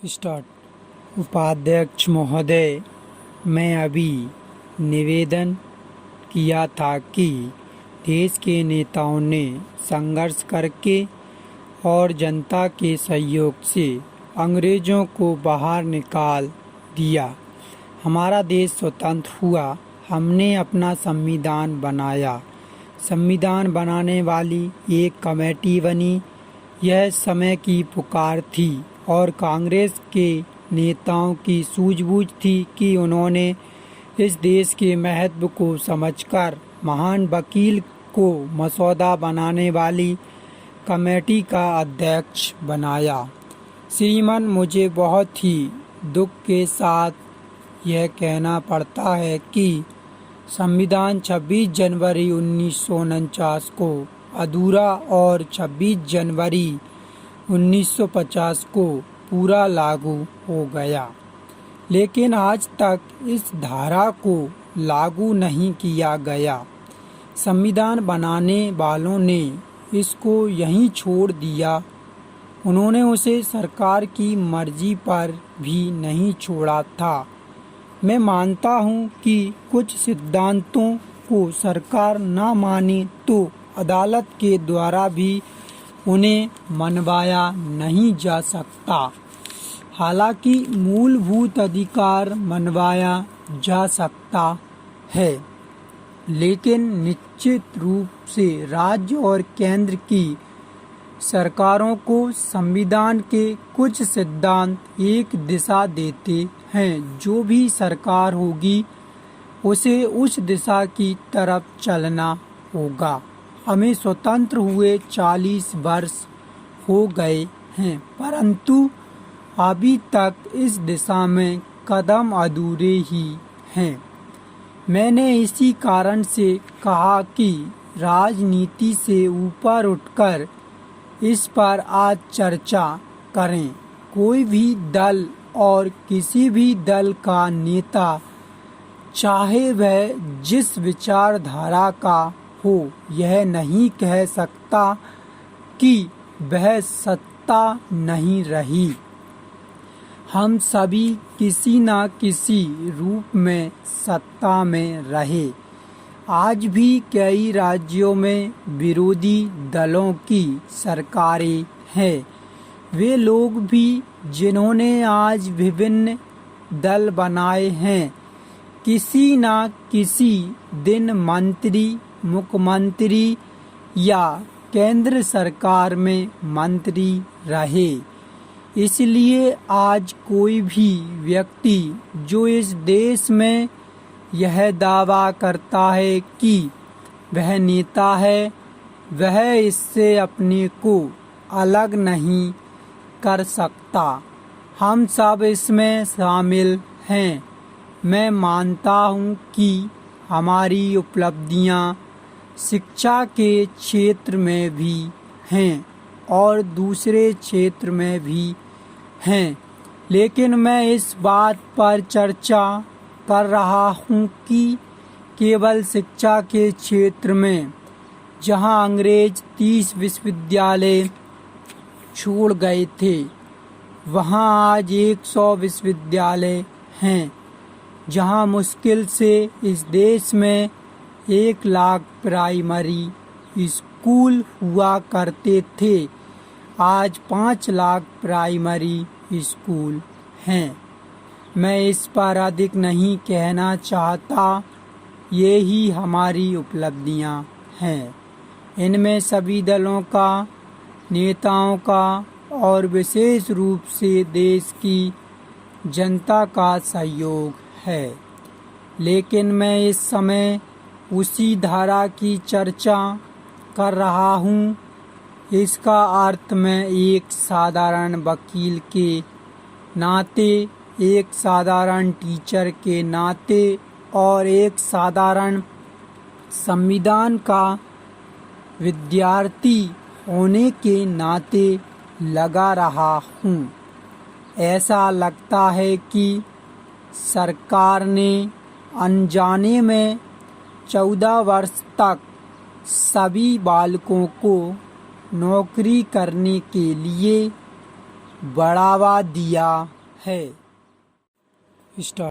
Start. उपाध्यक्ष महोदय, मैं अभी निवेदन किया था कि देश के नेताओं ने संघर्ष करके और जनता के सहयोग से अंग्रेजों को बाहर निकाल दिया। हमारा देश स्वतंत्र हुआ। हमने अपना संविधान बनाया। संविधान बनाने वाली एक कमेटी बनी। यह समय की पुकार थी और कांग्रेस के नेताओं की सूझबूझ थी कि उन्होंने इस देश के महत्व को समझकर महान वकील को मसौदा बनाने वाली कमेटी का अध्यक्ष बनाया। श्रीमान, मुझे बहुत ही दुख के साथ यह कहना पड़ता है कि संविधान 26 जनवरी 1949 को अधूरा और 26 जनवरी 1950 को पूरा लागू हो गया, लेकिन आज तक इस धारा को लागू नहीं किया गया। संविधान बनाने वालों ने इसको यहीं छोड़ दिया। उन्होंने उसे सरकार की मर्जी पर भी नहीं छोड़ा था। मैं मानता हूँ कि कुछ सिद्धांतों को सरकार न माने तो अदालत के द्वारा भी उन्हें मनवाया नहीं जा सकता। हालांकि मूलभूत अधिकार मनवाया जा सकता है, लेकिन निश्चित रूप से राज्य और केंद्र की सरकारों को संविधान के कुछ सिद्धांत एक दिशा देते हैं। जो भी सरकार होगी उसे उस दिशा की तरफ चलना होगा। हमें स्वतंत्र हुए 40 वर्ष हो गए हैं, परंतु अभी तक इस दिशा में कदम अधूरे ही हैं। मैंने इसी कारण से कहा कि राजनीति से ऊपर उठकर इस पर आज चर्चा करें। कोई भी दल और किसी भी दल का नेता, चाहे वह जिस विचारधारा का हो, यह नहीं कह सकता कि वह सत्ता नहीं रही। हम सभी किसी न किसी रूप में सत्ता में रहे। आज भी कई राज्यों में विरोधी दलों की सरकारें हैं। वे लोग भी जिन्होंने आज विभिन्न दल बनाए हैं, किसी न किसी दिन मंत्री, मुख्यमंत्री या केंद्र सरकार में मंत्री रहे। इसलिए आज कोई भी व्यक्ति जो इस देश में यह दावा करता है कि वह नेता है, वह इससे अपने को अलग नहीं कर सकता। हम सब इसमें शामिल हैं। मैं मानता हूँ कि हमारी उपलब्धियाँ शिक्षा के क्षेत्र में भी हैं और दूसरे क्षेत्र में भी हैं, लेकिन मैं इस बात पर चर्चा कर रहा हूँ कि केवल शिक्षा के क्षेत्र में, जहाँ अंग्रेज 30 विश्वविद्यालय छोड़ गए थे, वहाँ आज 100 विश्वविद्यालय हैं। जहाँ मुश्किल से इस देश में 1 लाख प्राइमरी स्कूल हुआ करते थे, आज 5 लाख प्राइमरी स्कूल हैं। मैं इस पर अधिक नहीं कहना चाहता। ये ही हमारी उपलब्धियां हैं। इनमें सभी दलों का, नेताओं का और विशेष रूप से देश की जनता का सहयोग है। लेकिन मैं इस समय उसी धारा की चर्चा कर रहा हूँ। इसका अर्थ मैं एक साधारण वकील के नाते, एक साधारण टीचर के नाते और एक साधारण संविधान का विद्यार्थी होने के नाते लगा रहा हूँ। ऐसा लगता है कि सरकार ने अनजाने में 14 वर्ष तक सभी बालकों को नौकरी करने के लिए बढ़ावा दिया है। स्टार्ट।